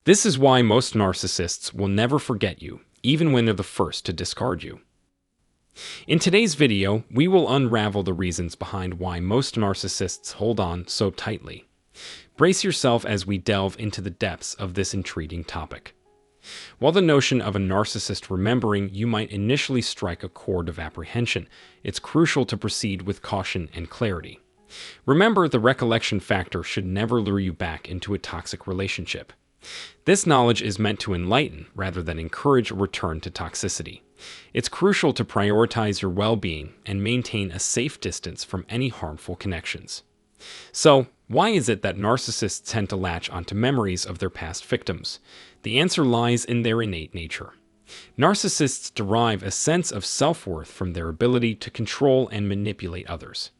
This is why most narcissists will never forget you, even when they're the first to discard you. In today's video, we will unravel the reasons behind why most narcissists hold on so tightly. Brace yourself as we delve into the depths of this intriguing topic. While the notion of a narcissist remembering you might initially strike a chord of apprehension, it's crucial to proceed with caution and clarity. Remember, the recollection factor should never lure you back into a toxic relationship. This knowledge is meant to enlighten rather than encourage a return to toxicity. It's crucial to prioritize your well-being and maintain a safe distance from any harmful connections. So, why is it that narcissists tend to latch onto memories of their past victims? The answer lies in their innate nature. Narcissists derive a sense of self-worth from their ability to control and manipulate others.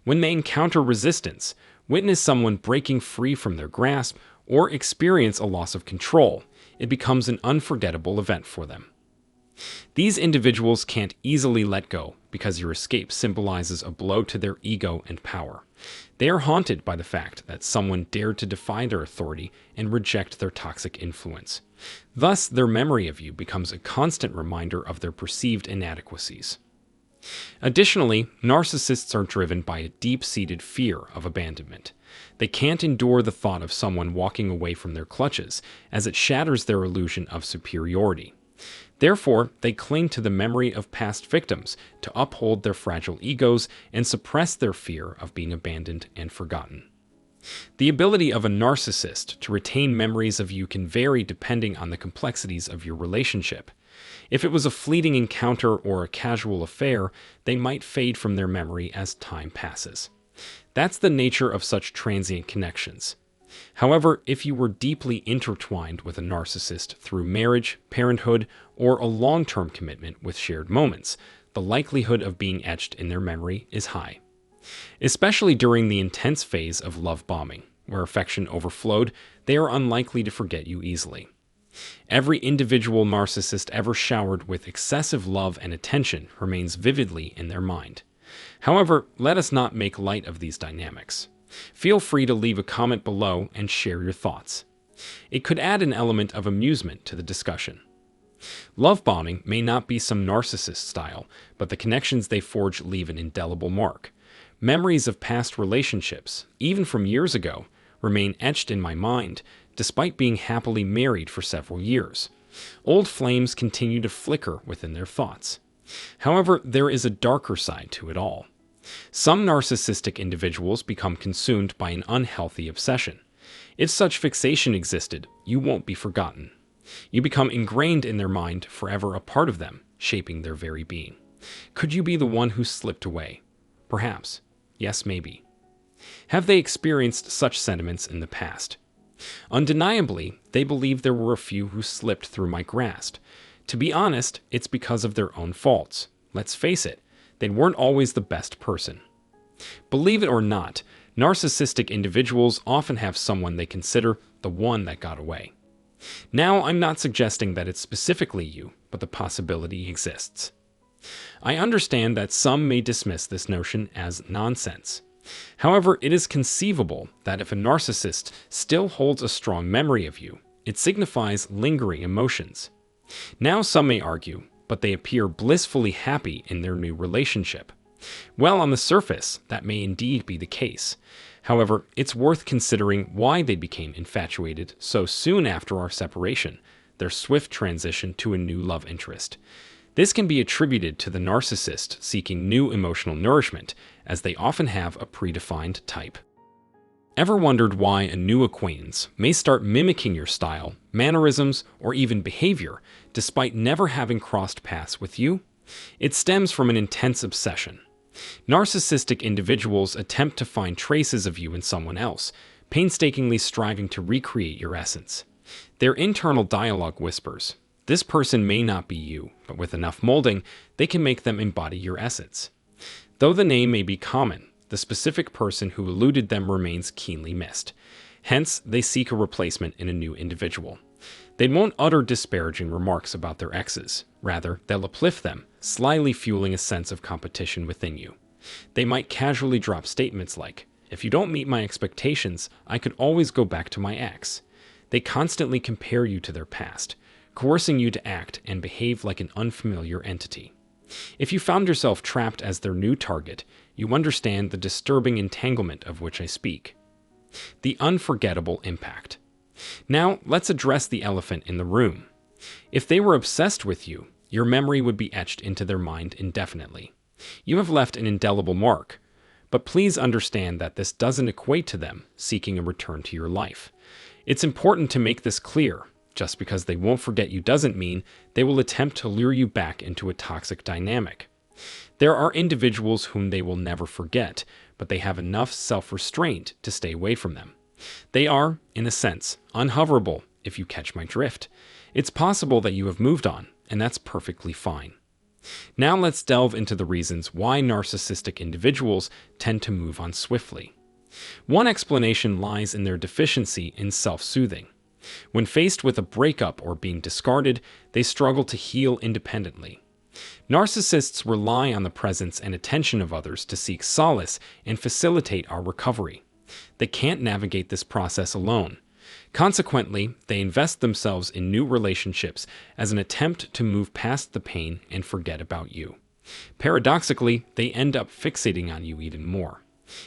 When they encounter resistance, witness someone breaking free from their grasp, or experience a loss of control, it becomes an unforgettable event for them. These individuals can't easily let go because your escape symbolizes a blow to their ego and power. They are haunted by the fact that someone dared to defy their authority and reject their toxic influence. Thus, their memory of you becomes a constant reminder of their perceived inadequacies. Additionally, narcissists are driven by a deep-seated fear of abandonment. They can't endure the thought of someone walking away from their clutches, as it shatters their illusion of superiority. Therefore, they cling to the memory of past victims to uphold their fragile egos and suppress their fear of being abandoned and forgotten. The ability of a narcissist to retain memories of you can vary depending on the complexities of your relationship. If it was a fleeting encounter or a casual affair, they might fade from their memory as time passes. That's the nature of such transient connections. However, if you were deeply intertwined with a narcissist through marriage, parenthood, or a long-term commitment with shared moments, the likelihood of being etched in their memory is high. Especially during the intense phase of love bombing, where affection overflowed, they are unlikely to forget you easily. Every individual narcissist ever showered with excessive love and attention remains vividly in their mind. However, let us not make light of these dynamics. Feel free to leave a comment below and share your thoughts. It could add an element of amusement to the discussion. Love bombing may not be some narcissist style, but the connections they forge leave an indelible mark. Memories of past relationships, even from years ago, remain etched in my mind, despite being happily married for several years. Old flames continue to flicker within their thoughts. However, there is a darker side to it all. Some narcissistic individuals become consumed by an unhealthy obsession. If such fixation existed, you won't be forgotten. You become ingrained in their mind, forever a part of them, shaping their very being. Could you be the one who slipped away? Perhaps. Yes, maybe. Have they experienced such sentiments in the past? Undeniably, they believe there were a few who slipped through my grasp. To be honest, it's because of their own faults. Let's face it, they weren't always the best person. Believe it or not, narcissistic individuals often have someone they consider the one that got away. Now, I'm not suggesting that it's specifically you, but the possibility exists. I understand that some may dismiss this notion as nonsense. However, it is conceivable that if a narcissist still holds a strong memory of you, it signifies lingering emotions. Now, some may argue, but they appear blissfully happy in their new relationship. Well, on the surface, that may indeed be the case. However, it's worth considering why they became infatuated so soon after our separation, their swift transition to a new love interest. This can be attributed to the narcissist seeking new emotional nourishment, as they often have a predefined type. Ever wondered why a new acquaintance may start mimicking your style, mannerisms, or even behavior, despite never having crossed paths with you? It stems from an intense obsession. Narcissistic individuals attempt to find traces of you in someone else, painstakingly striving to recreate your essence. Their internal dialogue whispers, "This person may not be you, but with enough molding, they can make them embody your essence." Though the name may be common, the specific person who eluded them remains keenly missed. Hence, they seek a replacement in a new individual. They won't utter disparaging remarks about their exes. Rather, they'll uplift them, slyly fueling a sense of competition within you. They might casually drop statements like, "If you don't meet my expectations, I could always go back to my ex." They constantly compare you to their past, coercing you to act and behave like an unfamiliar entity. If you found yourself trapped as their new target, you understand the disturbing entanglement of which I speak. The unforgettable impact. Now, let's address the elephant in the room. If they were obsessed with you, your memory would be etched into their mind indefinitely. You have left an indelible mark, but please understand that this doesn't equate to them seeking a return to your life. It's important to make this clear. Just because they won't forget you doesn't mean they will attempt to lure you back into a toxic dynamic. There are individuals whom they will never forget, but they have enough self-restraint to stay away from them. They are, in a sense, unhoverable, if you catch my drift. It's possible that you have moved on, and that's perfectly fine. Now let's delve into the reasons why narcissistic individuals tend to move on swiftly. One explanation lies in their deficiency in self-soothing. When faced with a breakup or being discarded, they struggle to heal independently. Narcissists rely on the presence and attention of others to seek solace and facilitate our recovery. They can't navigate this process alone. Consequently, they invest themselves in new relationships as an attempt to move past the pain and forget about you. Paradoxically, they end up fixating on you even more.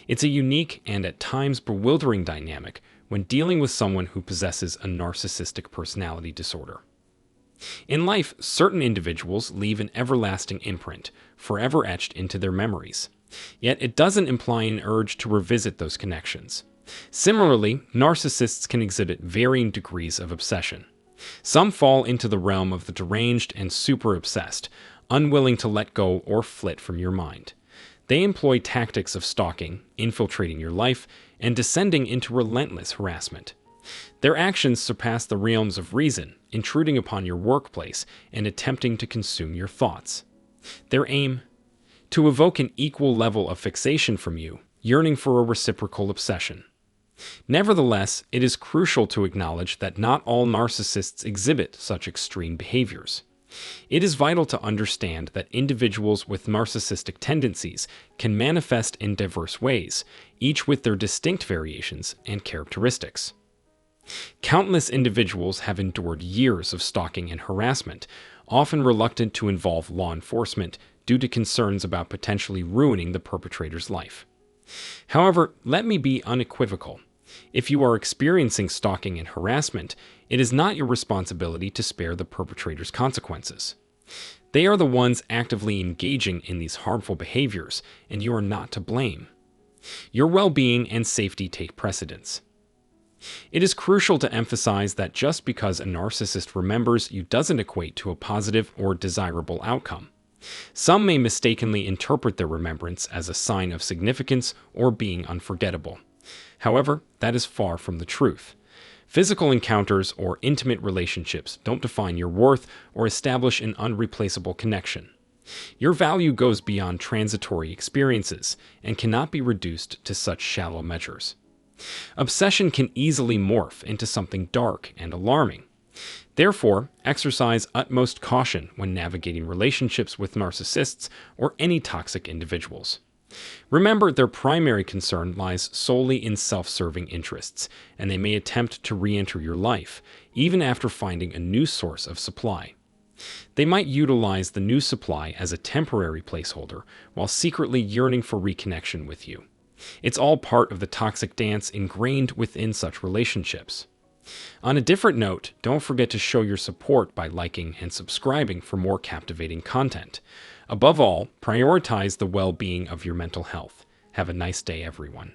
It's a unique and at times bewildering dynamic when dealing with someone who possesses a narcissistic personality disorder. In life, certain individuals leave an everlasting imprint, forever etched into their memories. Yet it doesn't imply an urge to revisit those connections. Similarly, narcissists can exhibit varying degrees of obsession. Some fall into the realm of the deranged and super-obsessed, unwilling to let go or flit from your mind. They employ tactics of stalking, infiltrating your life, and descending into relentless harassment. Their actions surpass the realms of reason, intruding upon your workplace and attempting to consume your thoughts. Their aim? To evoke an equal level of fixation from you, yearning for a reciprocal obsession. Nevertheless, it is crucial to acknowledge that not all narcissists exhibit such extreme behaviors. It is vital to understand that individuals with narcissistic tendencies can manifest in diverse ways, each with their distinct variations and characteristics. Countless individuals have endured years of stalking and harassment, often reluctant to involve law enforcement due to concerns about potentially ruining the perpetrator's life. However, let me be unequivocal. If you are experiencing stalking and harassment, it is not your responsibility to spare the perpetrator's consequences. They are the ones actively engaging in these harmful behaviors, and you are not to blame. Your well-being and safety take precedence. It is crucial to emphasize that just because a narcissist remembers you doesn't equate to a positive or desirable outcome. Some may mistakenly interpret their remembrance as a sign of significance or being unforgettable. However, that is far from the truth. Physical encounters or intimate relationships don't define your worth or establish an unreplaceable connection. Your value goes beyond transitory experiences and cannot be reduced to such shallow measures. Obsession can easily morph into something dark and alarming. Therefore, exercise utmost caution when navigating relationships with narcissists or any toxic individuals. Remember, their primary concern lies solely in self-serving interests, and they may attempt to re-enter your life, even after finding a new source of supply. They might utilize the new supply as a temporary placeholder, while secretly yearning for reconnection with you. It's all part of the toxic dance ingrained within such relationships. On a different note, don't forget to show your support by liking and subscribing for more captivating content. Above all, prioritize the well-being of your mental health. Have a nice day, everyone.